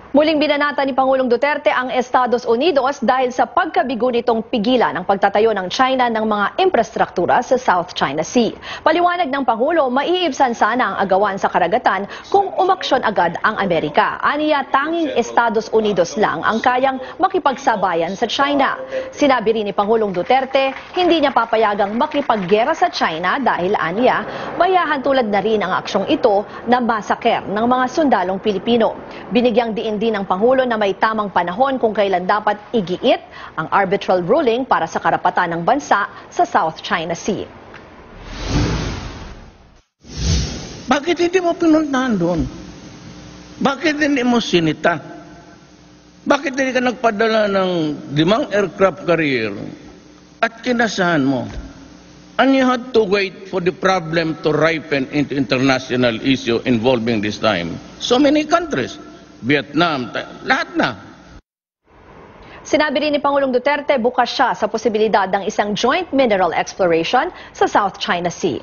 Muling binanata ni Pangulong Duterte ang Estados Unidos dahil sa pagkabigo nitong pigilan ang pagtatayo ng China ng mga infrastruktura sa South China Sea. Paliwanag ng Pangulo, maiibsan sana ang agawan sa karagatan kung umaksyon agad ang Amerika. Aniya, tanging Estados Unidos lang ang kayang makipagsabayan sa China. Sinabi rin ni Pangulong Duterte, hindi niya papayagang makipaggera sa China dahil aniya, bayahan tulad na rin ang aksyong ito na masaker ng mga sundalong Pilipino. Binigyang diin din ng Pangulo na may tamang panahon kung kailan dapat igiit ang arbitral ruling para sa karapatan ng bansa sa South China Sea. Bakit hindi mo pinuntahan doon? Bakit hindi mo sinita? Bakit hindi ka nagpadala ng 5 aircraft carrier at kinasahan mo? And you had to wait for the problem to ripen into international issue involving this time so many countries. Vietnam, lahat na. Sinabi rin ni Pangulong Duterte, bukas siya sa posibilidad ng isang joint mineral exploration sa South China Sea.